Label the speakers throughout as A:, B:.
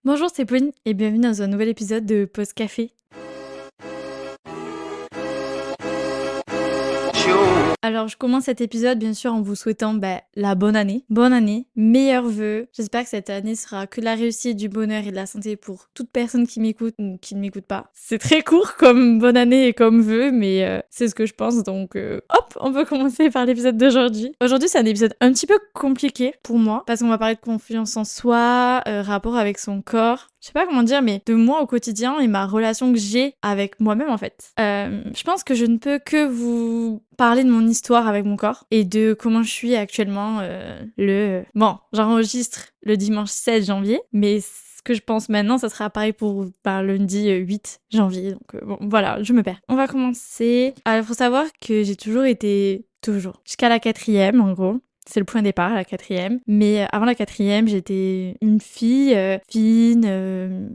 A: Bonjour, c'est Pauline et bienvenue dans un nouvel épisode de Pause Café. Alors, je commence cet épisode bien sûr en vous souhaitant la bonne année. Bonne année, meilleurs vœux. J'espère que cette année sera que de la réussite, du bonheur et de la santé pour toute personne qui m'écoute ou qui ne m'écoute pas. C'est très court comme bonne année et comme vœu, mais c'est ce que je pense. Donc, hop, on peut commencer par l'épisode d'aujourd'hui. Aujourd'hui, c'est un épisode un petit peu compliqué pour moi parce qu'on va parler de confiance en soi, rapport avec son corps. Je sais pas comment dire, mais de moi au quotidien et ma relation que j'ai avec moi-même en fait. Je pense que je ne peux que vous parler de mon histoire avec mon corps et de comment je suis actuellement Bon, j'enregistre le dimanche 7 janvier, mais ce que je pense maintenant, ça sera pareil pour lundi 8 janvier. Donc bon, voilà, je me perds. On va commencer. Alors, il faut savoir que j'ai toujours été... Toujours. Jusqu'à la 4e, en gros. C'est le point de départ, la 4e. Mais avant la 4e, j'étais une fille fine.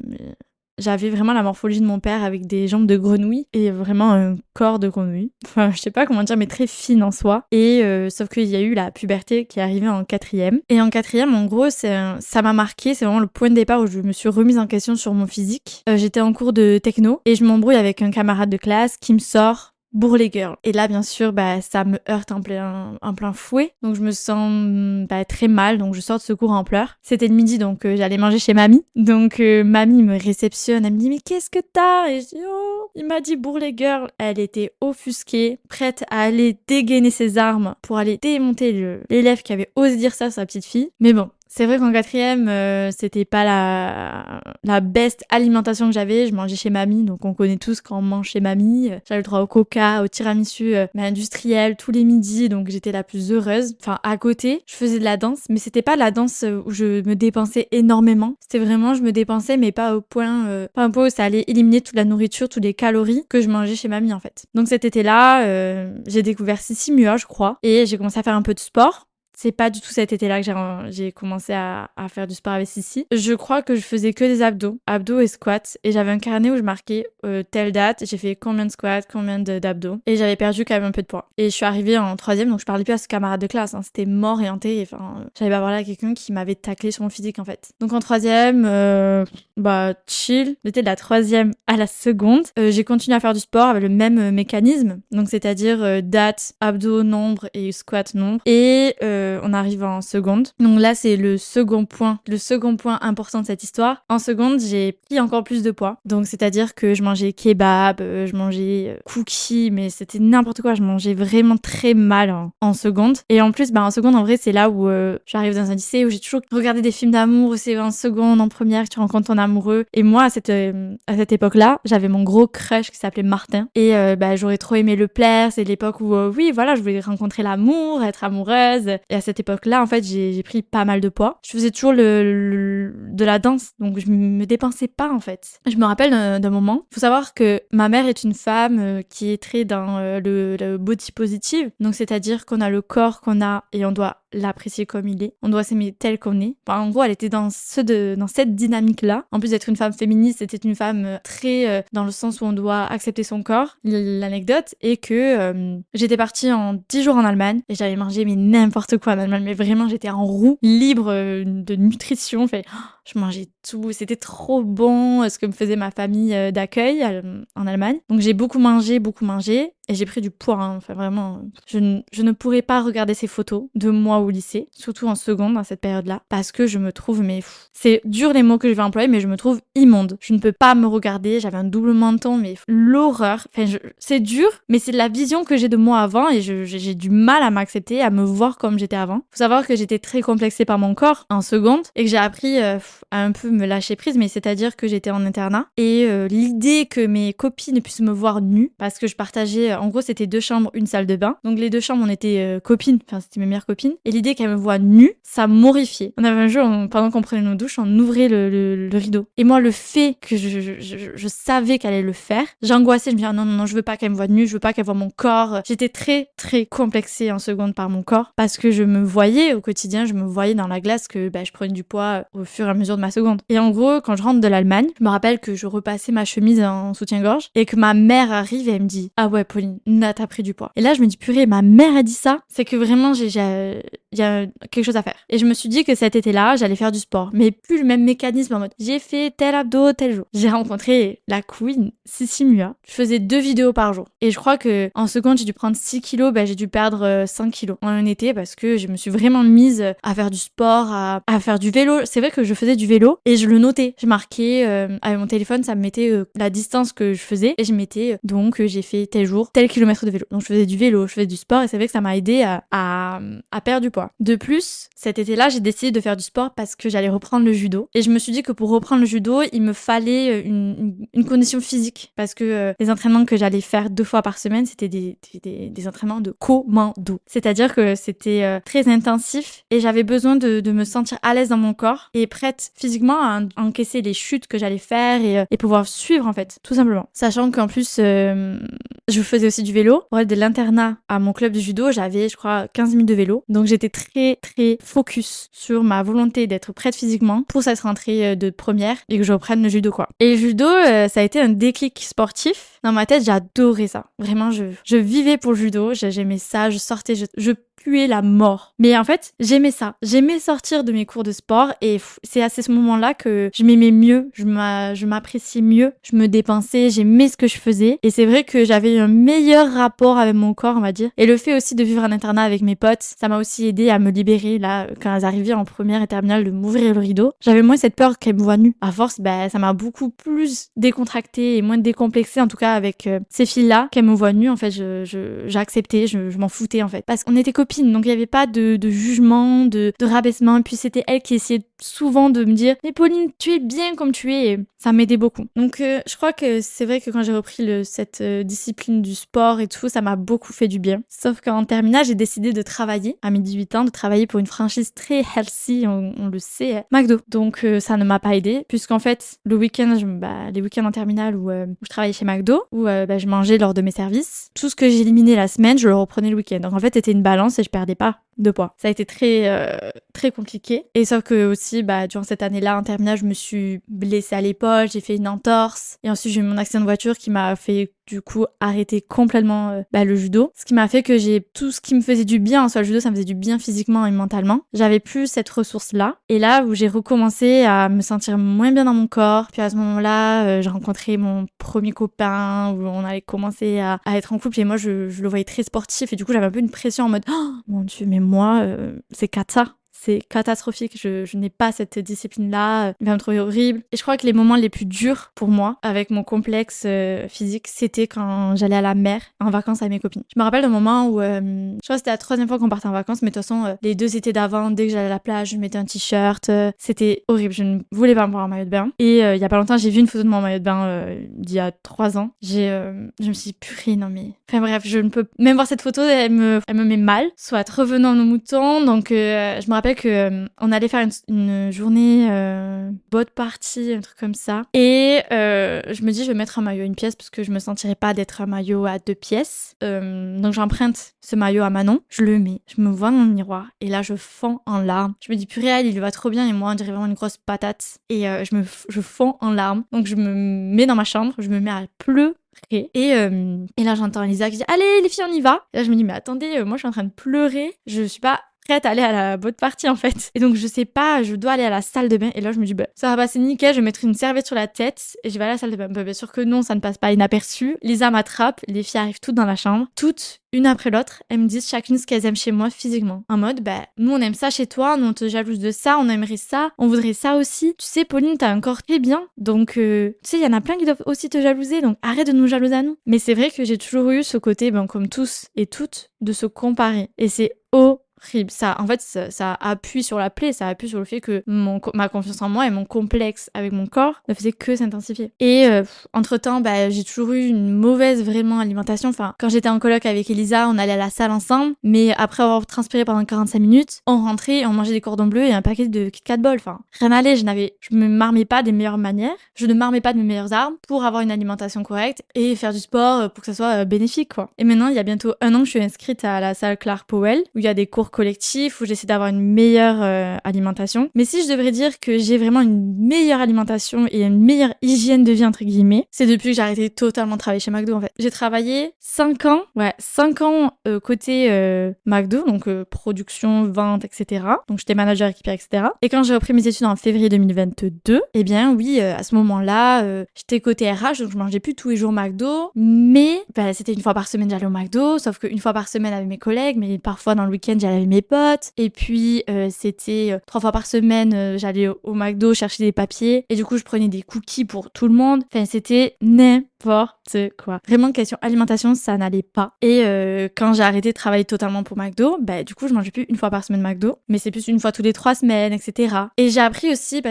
A: J'avais vraiment la morphologie de mon père avec des jambes de grenouille et vraiment un corps de grenouille. Enfin, je sais pas comment dire, mais très fine en soi. Et sauf qu'il y a eu la puberté qui est arrivée en 4e. Et en 4e, en gros, ça m'a marqué. C'est vraiment le point de départ où je me suis remise en question sur mon physique. J'étais en cours de techno et je m'embrouille avec un camarade de classe qui me sort Bourrelé girl. Et là, bien sûr, ça me heurte en plein fouet. Donc, je me sens très mal. Donc, je sors de ce cours en pleurs. C'était le midi, donc j'allais manger chez mamie. Donc, mamie me réceptionne. Elle me dit, mais qu'est-ce que t'as? Et je dis, oh, il m'a dit Bourrelé girl. Elle était offusquée, prête à aller dégainer ses armes pour aller démonter l'élève qui avait osé dire ça à sa petite fille. Mais bon. C'est vrai qu'en 4e, c'était pas la best alimentation que j'avais. Je mangeais chez mamie, donc on connaît tous quand on mange chez mamie. J'avais le droit au coca, au tiramisu, mais industriel tous les midis, donc j'étais la plus heureuse. Enfin, à côté, je faisais de la danse, mais c'était pas la danse où je me dépensais énormément. C'était vraiment, je me dépensais, mais pas au point où ça allait éliminer toute la nourriture, toutes les calories que je mangeais chez mamie en fait. Donc cet été-là, j'ai découvert Sissi Mua, je crois, et j'ai commencé à faire un peu de sport. C'est pas du tout cet été-là que j'ai commencé à faire du sport avec Sissi. Je crois que je faisais que des abdos et squats. Et j'avais un carnet où je marquais telle date, j'ai fait combien de squats, combien d'abdos. Et j'avais perdu quand même un peu de poids. Et je suis arrivée en 3e, donc je parlais plus à ce camarade de classe. Hein. C'était mort et hanté. Enfin, j'avais pas parlé à quelqu'un qui m'avait taclé sur mon physique en fait. Donc en 3e, chill. J'étais de la 3e à la seconde. J'ai continué à faire du sport avec le même mécanisme. Donc c'est-à-dire date, abdos, nombre et squat, nombre. Et on arrive en seconde. Donc là, c'est le second point important de cette histoire. En seconde, j'ai pris encore plus de poids. Donc, c'est-à-dire que je mangeais kebab, je mangeais cookies, mais c'était n'importe quoi. Je mangeais vraiment très mal en seconde. Et en plus, en seconde, en vrai, c'est là où j'arrive dans un lycée où j'ai toujours regardé des films d'amour. C'est en seconde, en première, que tu rencontres ton amoureux. Et moi, à cette époque-là, j'avais mon gros crush qui s'appelait Martin. Et j'aurais trop aimé le plaire. C'est l'époque où, oui, voilà, je voulais rencontrer l'amour, être amoureuse. Et à cette époque-là, en fait, j'ai pris pas mal de poids. Je faisais toujours de la danse, donc je me dépensais pas, en fait. Je me rappelle d'un moment. Faut savoir que ma mère est une femme qui est très dans le body positive. Donc, c'est-à-dire qu'on a le corps qu'on a et on doit l'apprécier comme il est. On doit s'aimer tel qu'on est. En gros, elle était dans cette dynamique-là. En plus d'être une femme féministe, c'était une femme très dans le sens où on doit accepter son corps. L'anecdote est que j'étais partie en 10 jours en Allemagne et j'avais mangé mais n'importe quoi en Allemagne. Mais vraiment, j'étais en roue, libre de nutrition. Enfin, je mangeais tout. C'était trop bon ce que me faisait ma famille d'accueil en Allemagne. Donc j'ai beaucoup mangé. Et j'ai pris du poids, hein. Enfin vraiment, je ne pourrais pas regarder ces photos de moi au lycée, surtout en seconde, dans cette période-là, parce que je me trouve, c'est dur les mots que je vais employer, mais je me trouve immonde. Je ne peux pas me regarder, j'avais un double menton, mais l'horreur. Enfin, c'est dur, mais c'est la vision que j'ai de moi avant, et j'ai du mal à m'accepter, à me voir comme j'étais avant. Faut savoir que j'étais très complexée par mon corps en seconde, et que j'ai appris à un peu me lâcher prise, mais c'est-à-dire que j'étais en internat, et l'idée que mes copines puissent me voir nue, parce que je partageais en gros, c'était 2 chambres, une salle de bain. Donc les 2 chambres, on était copines. Enfin, c'était mes meilleures copines. Et l'idée qu'elles me voient nue, ça m'horrifiait. On avait un jeu, pendant qu'on prenait nos douches, on ouvrait le rideau. Et moi, le fait que je savais qu'elle allait le faire, j'angoissais. Je me disais, non, je veux pas qu'elle me voie nue, je veux pas qu'elle voie mon corps. J'étais très, très complexée en seconde par mon corps. Parce que je me voyais au quotidien, je me voyais dans la glace que je prenais du poids au fur et à mesure de ma seconde. Et en gros, quand je rentre de l'Allemagne, je me rappelle que je repassais ma chemise en soutien-gorge et que ma mère arrive et elle me dit « Ah ouais, Pauline, là, t'as pris du poids. » Et là, je me dis « Purée, ma mère a dit ça ?» C'est que vraiment, il y a quelque chose à faire. Et je me suis dit que cet été-là, j'allais faire du sport. Mais plus le même mécanisme en mode « J'ai fait tel abdo, tel jour. » J'ai rencontré la queen, Sissi Mua. Je faisais 2 vidéos par jour. Et je crois que en seconde, j'ai dû prendre 6 kilos, j'ai dû perdre 5 kilos en un été parce que je me suis vraiment mise à faire du sport, à faire du vélo. C'est vrai que je faisais du vélo et je le notais. Je marquais avec mon téléphone, ça me mettait la distance que je faisais et je mettais donc j'ai fait tel jour, tel kilomètre de vélo. Donc je faisais du vélo, je faisais du sport et c'est vrai que ça m'a aidé à perdre du poids. De plus, cet été-là, j'ai décidé de faire du sport parce que j'allais reprendre le judo et je me suis dit que pour reprendre le judo, il me fallait une condition physique parce que les entraînements que j'allais faire 2 fois par semaine, c'était des entraînements de commando. C'est-à-dire que c'était très intensif et j'avais besoin de me sentir à l'aise dans mon corps et prête physiquement à encaisser les chutes que j'allais faire et pouvoir suivre en fait, tout simplement. Sachant qu'en plus, je faisais aussi du vélo. Pour être de l'internat à mon club de judo, j'avais, je crois, 15 minutes de vélo. Donc j'étais très, très focus sur ma volonté d'être prête physiquement pour cette rentrée de première et que je reprenne le judo, quoi. Et le judo, ça a été un déclic sportif. Dans ma tête, j'adorais ça. Vraiment, je vivais pour le judo. J'aimais ça. Je sortais, je puais la mort. Mais en fait, j'aimais ça. J'aimais sortir de mes cours de sport et c'est à ce moment-là que je m'aimais mieux, je m'appréciais mieux, je me dépensais, j'aimais ce que je faisais et c'est vrai que j'avais un meilleur rapport avec mon corps, on va dire. Et le fait aussi de vivre en internat avec mes potes, ça m'a aussi aidé à me libérer là quand elles arrivaient en première et terminale de m'ouvrir le rideau. J'avais moins cette peur qu'elles me voient nue. À force, ça m'a beaucoup plus décontractée et moins décomplexée en tout cas avec ces filles-là qu'elles me voient nue. En fait, j'ai accepté, je m'en foutais en fait parce qu'on était copines, donc il y avait pas de jugement, de rabaissement. Et puis c'était elle qui essayait souvent de me dire mais Pauline, tu es bien comme tu es, et ça m'aidait beaucoup. Donc je crois que c'est vrai que quand j'ai repris cette discipline du sport et tout, ça m'a beaucoup fait du bien. Sauf qu'en terminale, j'ai décidé de travailler à mes 18 ans, de travailler pour une franchise très healthy, on le sait, McDo. Donc ça ne m'a pas aidée puisqu'en fait le week-end, les week-ends en terminale où je travaillais chez McDo, où je mangeais lors de mes services, tout ce que j'éliminais la semaine, je le reprenais le week-end. Donc en fait c'était une balance et je perdais pas de poids. Ça a été très compliqué. Et sauf que aussi, durant cette année-là, en terminale, je me suis blessée à l'épaule, j'ai fait une entorse. Et ensuite, j'ai eu mon accident de voiture qui m'a fait, du coup, arrêter complètement le judo. Ce qui m'a fait que j'ai tout ce qui me faisait du bien. En soi, le judo, ça me faisait du bien physiquement et mentalement. J'avais plus cette ressource-là. Et là, où j'ai recommencé à me sentir moins bien dans mon corps. Puis à ce moment-là, j'ai rencontré mon premier copain, où on allait commencer à être en couple. Et moi, je le voyais très sportif. Et du coup, j'avais un peu une pression en mode « Oh mon Dieu, mais moi, c'est cata. C'est catastrophique, je n'ai pas cette discipline-là, il va me trouver horrible. » Et je crois que les moments les plus durs pour moi, avec mon complexe physique, c'était quand j'allais à la mer en vacances avec mes copines. Je me rappelle d'un moment où, je crois que c'était la 3e fois qu'on partait en vacances, mais de toute façon, les 2 étés d'avant, dès que j'allais à la plage, je mettais un t-shirt, c'était horrible, je ne voulais pas me prendre un maillot de bain. Et il y a pas longtemps, j'ai vu une photo de mon maillot de bain d'il y a 3 ans. Je me suis dit, purée, non mais... Enfin bref, je ne peux même voir cette photo, elle me met mal. Soit revenons à nos moutons, donc je me rappelle que on allait faire une journée boat party, un truc comme ça. Et je me dis, je vais mettre un maillot à 1 pièce parce que je me sentirais pas d'être un maillot à 2 pièces. Donc j'emprunte ce maillot à Manon, je le mets, je me vois dans le miroir et là je fonds en larmes. Je me dis, purée, il lui va trop bien et moi on dirait vraiment une grosse patate. Et je fonds en larmes. Donc je me mets dans ma chambre, je me mets à pleurer. Et là j'entends Elisa qui dit allez les filles on y va. Et là je me dis mais attendez, moi je suis en train de pleurer, je suis pas prête à aller à la boat party en fait. Et donc je sais pas, je dois aller à la salle de bain. Et là je me dis ça va passer nickel, je vais mettre une serviette sur la tête et je vais aller à la salle de bain. Bien sûr que non, ça ne passe pas inaperçu. Lisa m'attrape, les filles arrivent toutes dans la chambre, toutes une après l'autre, elles me disent chacune ce qu'elles aiment chez moi physiquement. En mode, nous on aime ça chez toi, nous on te jalouse de ça, on aimerait ça, on voudrait ça aussi. Tu sais, Pauline, t'as un corps très bien, donc tu sais, il y en a plein qui doivent aussi te jalouser, donc arrête de nous jalouser à nous. Mais c'est vrai que j'ai toujours eu ce côté, comme tous et toutes, de se comparer. Et c'est horrible. Ça, en fait, ça appuie sur la plaie, ça appuie sur le fait que ma confiance en moi et mon complexe avec mon corps ne faisait que s'intensifier. Et entre-temps, j'ai toujours eu une mauvaise vraiment alimentation. Enfin, quand j'étais en coloc avec Elisa, on allait à la salle ensemble, mais après avoir transpiré pendant 45 minutes, on rentrait, on mangeait des cordons bleus et un paquet de Kit Kat Ball. Enfin, rien n'allait, je me marmais pas des meilleures manières, je ne m'armais pas de mes meilleures armes pour avoir une alimentation correcte et faire du sport pour que ça soit bénéfique, quoi. Et maintenant, il y a bientôt 1 an que je suis inscrite à la salle Clark Powell, où il y a des cours cours collectifs où j'essaie d'avoir une meilleure alimentation. Mais si je devrais dire que j'ai vraiment une meilleure alimentation et une meilleure hygiène de vie entre guillemets, c'est depuis que j'ai arrêté totalement de travailler chez McDo en fait. J'ai travaillé 5 ans, 5 ans côté McDo, donc production, vente, etc. Donc j'étais manager équipière, etc. Et quand j'ai repris mes études en février 2022, eh bien oui, à ce moment-là, j'étais côté RH, donc je mangeais plus tous les jours au McDo, mais c'était une fois par semaine j'allais au McDo, sauf qu'une fois par semaine avec mes collègues, mais parfois dans le week-end j'allais avec mes potes, et puis c'était 3 fois par semaine j'allais au McDo chercher des papiers, et du coup je prenais des cookies pour tout le monde, enfin c'était n'importe quoi. Vraiment, question alimentation, ça n'allait pas. Et quand j'ai arrêté de travailler totalement pour McDo, du coup, je mangeais plus une fois par semaine McDo, mais c'est plus une fois tous les 3 semaines, etc. Et j'ai appris aussi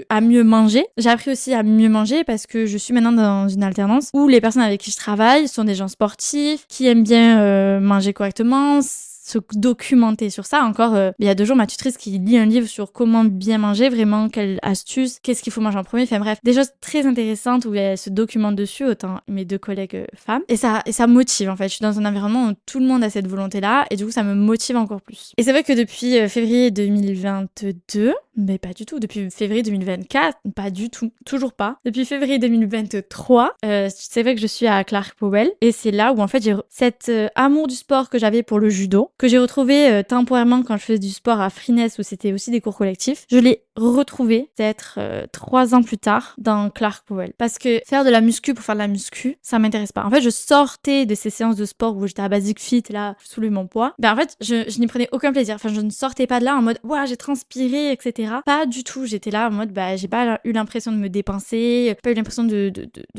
A: à mieux manger. J'ai appris aussi à mieux manger parce que je suis maintenant dans une alternance où les personnes avec qui je travaille sont des gens sportifs, qui aiment bien manger correctement, se documenter sur ça. Encore, il y a 2 jours, ma tutrice qui lit un livre sur comment bien manger, vraiment, quelle astuce, qu'est-ce qu'il faut manger en premier. Enfin bref, des choses très intéressantes où elle se documente dessus, autant mes 2 collègues femmes. Et ça motive, en fait. Je suis dans un environnement où tout le monde a cette volonté-là, et du coup, ça me motive encore plus. Et c'est vrai que depuis février 2022, mais pas du tout. Depuis février 2024, pas du tout. Toujours pas. Depuis février 2023, c'est vrai que je suis à Clark Powell, et c'est là où, en fait, j'ai cet amour du sport que j'avais pour le judo, que j'ai retrouvé temporairement quand je faisais du sport à Freeness où c'était aussi des cours collectifs. Je l'ai retrouvé peut-être 3 ans plus tard dans Clark Powell. Parce que faire de la muscu pour faire de la muscu, ça m'intéresse pas. En fait, je sortais de ces séances de sport où j'étais à Basic Fit, là, je soulevais mon poids. En fait, je n'y prenais aucun plaisir. Enfin, je ne sortais pas de là en mode, ouah, j'ai transpiré, etc. Pas du tout. J'étais là en mode, j'ai pas eu l'impression de me dépenser, pas eu l'impression de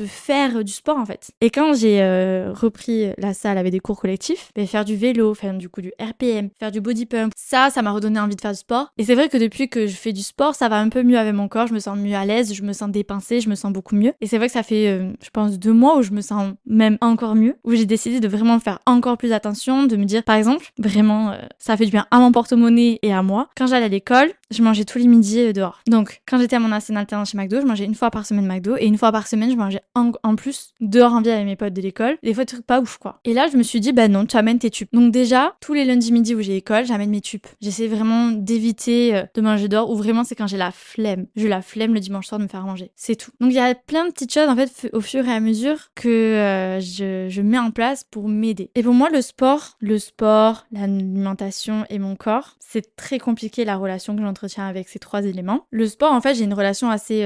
A: faire du sport, en fait. Et quand j'ai repris la salle avec des cours collectifs, faire du vélo, faire du coup du RPM, faire du body pump, ça m'a redonné envie de faire du sport. Et c'est vrai que depuis que je fais du sport, ça va un peu mieux avec mon corps, je me sens mieux à l'aise, je me sens dépensée, je me sens beaucoup mieux. Et c'est vrai que ça fait, je pense, 2 mois où je me sens même encore mieux, où j'ai décidé de vraiment faire encore plus attention, de me dire, par exemple, vraiment, ça fait du bien à mon porte-monnaie et à moi. Quand j'allais à l'école, je mangeais tous les midis dehors. Donc, quand j'étais à mon ancienne alternance chez McDo, je mangeais une fois par semaine McDo, et une fois par semaine, je mangeais en plus dehors en ville avec mes potes de l'école. Des fois, des trucs pas ouf, quoi. Et là, je me suis dit, non, tu amènes tes tubes. Donc déjà, tous les lundis midi où j'ai école, j'amène mes tubes. J'essaie vraiment d'éviter de manger dehors, ou vraiment c'est quand j'ai la flemme. J'ai la flemme le dimanche soir de me faire manger. C'est tout. Donc il y a plein de petites choses en fait au fur et à mesure que je mets en place pour m'aider. Et pour moi, le sport, l'alimentation et mon corps, c'est très compliqué la relation que j'entretiens avec ces 3 éléments. Le sport, en fait, j'ai une relation assez,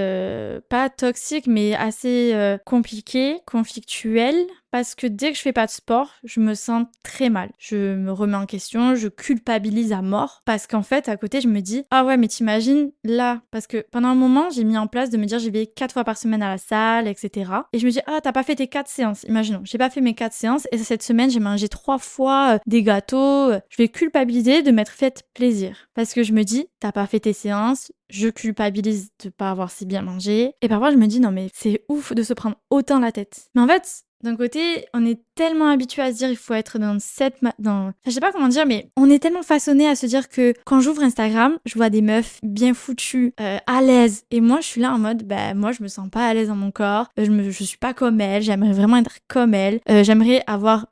A: pas toxique, mais assez compliquée, conflictuelle. Parce que dès que je fais pas de sport, je me sens très mal. Je me remets en question, je culpabilise à mort. Parce qu'en fait, à côté, je me dis, ah ouais, mais t'imagines là. Parce que pendant un moment, j'ai mis en place de me dire, j'y vais 4 fois par semaine à la salle, etc. Et je me dis, ah, t'as pas fait tes 4 séances. Imaginons, j'ai pas fait mes 4 séances. Et cette semaine, j'ai mangé 3 fois des gâteaux. Je vais culpabiliser de m'être fait plaisir. Parce que je me dis, t'as pas fait tes séances. Je culpabilise de pas avoir si bien mangé. Et parfois, je me dis, non, mais c'est ouf de se prendre autant la tête. Mais en fait, d'un côté, on est tellement habitué à se dire il faut être dans je sais pas comment dire, mais on est tellement façonné à se dire que quand j'ouvre Instagram, je vois des meufs bien foutues, à l'aise. Et moi, je suis là en mode, moi, je me sens pas à l'aise dans mon corps. Je suis pas comme elle. J'aimerais vraiment être comme elle. J'aimerais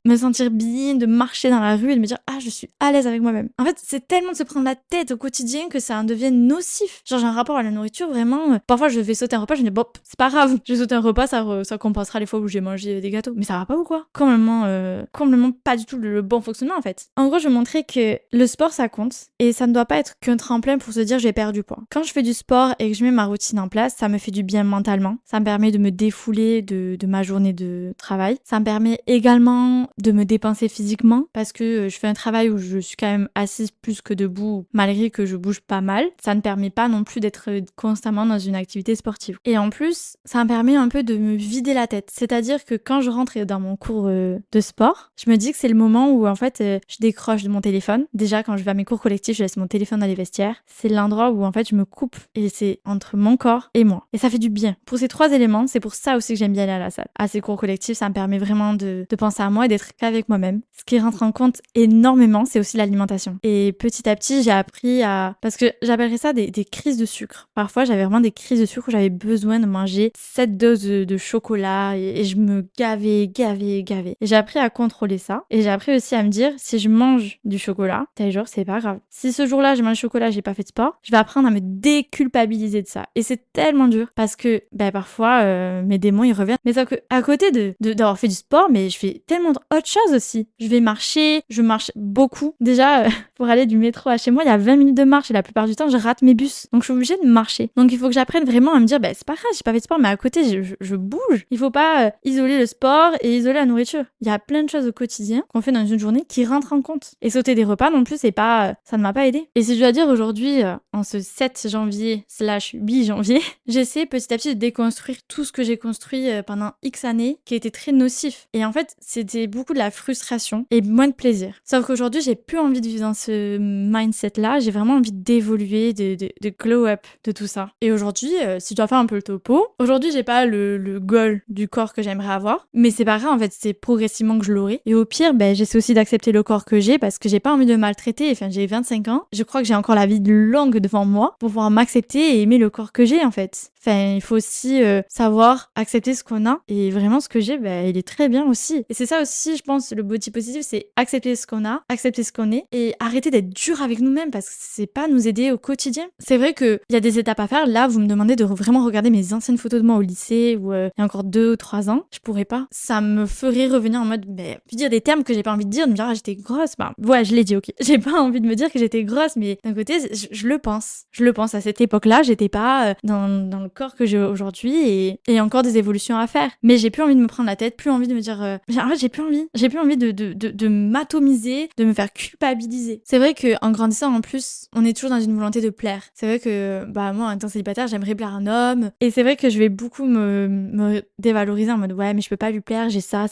A: me sentir bien, de marcher dans la rue et de me dire, ah, je suis à l'aise avec moi-même. En fait, c'est tellement de se prendre la tête au quotidien que ça en devient nocif. Genre, j'ai un rapport à la nourriture vraiment. Parfois, je vais sauter un repas, je me dis, bon, c'est pas grave. Je vais sauter un repas, ça compensera les fois où j'ai mangé des gâteaux. Mais ça va pas ou quoi? Complètement pas du tout le bon fonctionnement en fait. En gros, je montrais que le sport ça compte et ça ne doit pas être qu'un tremplin pour se dire j'ai perdu du poids. Quand je fais du sport et que je mets ma routine en place, ça me fait du bien mentalement. Ça me permet de me défouler de ma journée de travail. Ça me permet également de me dépenser physiquement parce que je fais un travail où je suis quand même assise plus que debout malgré que je bouge pas mal. Ça ne permet pas non plus d'être constamment dans une activité sportive. Et en plus, ça me permet un peu de me vider la tête. C'est-à-dire que quand je rentre dans mon cours de sport, je me dis que c'est le moment où en fait je décroche de mon téléphone. Déjà quand je vais à mes cours collectifs, je laisse mon téléphone dans les vestiaires. C'est l'endroit où en fait je me coupe et c'est entre mon corps et moi. Et ça fait du bien. Pour ces 3 éléments, c'est pour ça aussi que j'aime bien aller à la salle. À ces cours collectifs, ça me permet vraiment de penser à moi et d'être qu'avec moi-même. Ce qui rentre en compte énormément, c'est aussi l'alimentation. Et petit à petit, j'ai appris parce que j'appellerais ça des crises de sucre. Parfois, j'avais vraiment des crises de sucre où j'avais besoin de manger 7 doses de chocolat et je me gavais gavé. Et j'ai appris à contrôler ça. Et j'ai appris aussi à me dire, si je mange du chocolat, tel jour, c'est pas grave. Si ce jour-là, j'ai mangé du chocolat, j'ai pas fait de sport, je vais apprendre à me déculpabiliser de ça. Et c'est tellement dur parce que parfois, mes démons, ils reviennent. Mais sauf que, à côté d'avoir fait du sport, mais je fais tellement d'autres choses aussi. Je vais marcher, je marche beaucoup. Déjà, pour aller du métro à chez moi, il y a 20 minutes de marche et la plupart du temps, je rate mes bus. Donc, je suis obligée de marcher. Donc, il faut que j'apprenne vraiment à me dire, c'est pas grave, j'ai pas fait de sport, mais à côté, je bouge. Il faut pas isoler le sport et isoler la nourriture. Il y a plein de choses au quotidien qu'on fait dans une journée qui rentrent en compte. Et sauter des repas non plus, c'est pas, ça ne m'a pas aidé. Et si je dois dire aujourd'hui, en ce 7 janvier/8 janvier, j'essaie petit à petit de déconstruire tout ce que j'ai construit pendant X années qui était très nocif. Et en fait, c'était beaucoup de la frustration et moins de plaisir. Sauf qu'aujourd'hui, j'ai plus envie de vivre dans ce mindset-là. J'ai vraiment envie d'évoluer, de glow up, de tout ça. Et aujourd'hui, si je dois faire un peu le topo, aujourd'hui, j'ai pas le goal du corps que j'aimerais avoir. Mais c'est pas grave, en fait, c'est progressivement que je l'aurai. Et au pire, j'essaie aussi d'accepter le corps que j'ai parce que j'ai pas envie de maltraiter. Enfin, j'ai 25 ans. Je crois que j'ai encore la vie longue devant moi pour pouvoir m'accepter et aimer le corps que j'ai, en fait. Enfin, il faut aussi savoir accepter ce qu'on a. Et vraiment, ce que j'ai, il est très bien aussi. Et c'est ça aussi, je pense, le body positive, c'est accepter ce qu'on a, accepter ce qu'on est et arrêter d'être dur avec nous-mêmes parce que c'est pas nous aider au quotidien. C'est vrai qu'il y a des étapes à faire. Là, vous me demandez de vraiment regarder mes anciennes photos de moi au lycée ou il y a encore 2 ou 3 ans. Je pourrais pas. Ça me ferait revenir en mode, puis dire des termes que j'ai pas envie de dire, de me dire, j'étais grosse. Ouais, je l'ai dit, ok. J'ai pas envie de me dire que j'étais grosse, mais d'un côté, je le pense. Je le pense. À cette époque-là, j'étais pas dans le corps que j'ai aujourd'hui et encore des évolutions à faire. Mais j'ai plus envie de me prendre la tête, plus envie de me dire, en fait, j'ai plus envie. J'ai plus envie de m'atomiser, de me faire culpabiliser. C'est vrai que en grandissant, en plus, on est toujours dans une volonté de plaire. C'est vrai que, moi, en étant célibataire, j'aimerais plaire à un homme. Et c'est vrai que je vais beaucoup me dévaloriser en mode, ouais, mais je peux pas lui plaire, j'ai ça.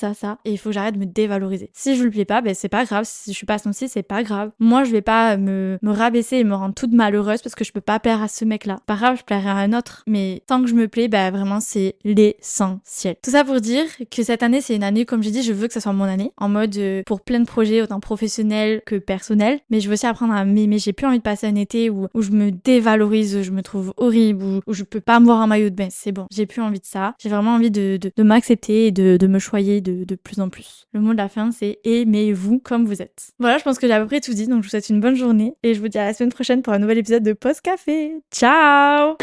A: Et il faut que j'arrête de me dévaloriser. Si je lui plais pas, c'est pas grave. Si je suis pas son style, c'est pas grave. Moi, je vais pas me rabaisser et me rendre toute malheureuse parce que je peux pas plaire à ce mec-là. Pas grave, je plairai à un autre. Mais tant que je me plais, vraiment, c'est l'essentiel. Tout ça pour dire que cette année, c'est une année, comme j'ai dit, je veux que ça soit mon année. En mode, pour plein de projets, autant professionnels que personnels. Mais je veux aussi apprendre à m'aimer. J'ai plus envie de passer un été où je me dévalorise, je me trouve horrible, où je peux pas me voir en maillot de bain. C'est bon. J'ai plus envie de ça. J'ai vraiment envie de m'accepter et de me choyer de plus en plus. Le mot de la fin, c'est aimez-vous comme vous êtes. Voilà, je pense que j'ai à peu près tout dit. Donc, je vous souhaite une bonne journée et je vous dis à la semaine prochaine pour un nouvel épisode de Post Café. Ciao!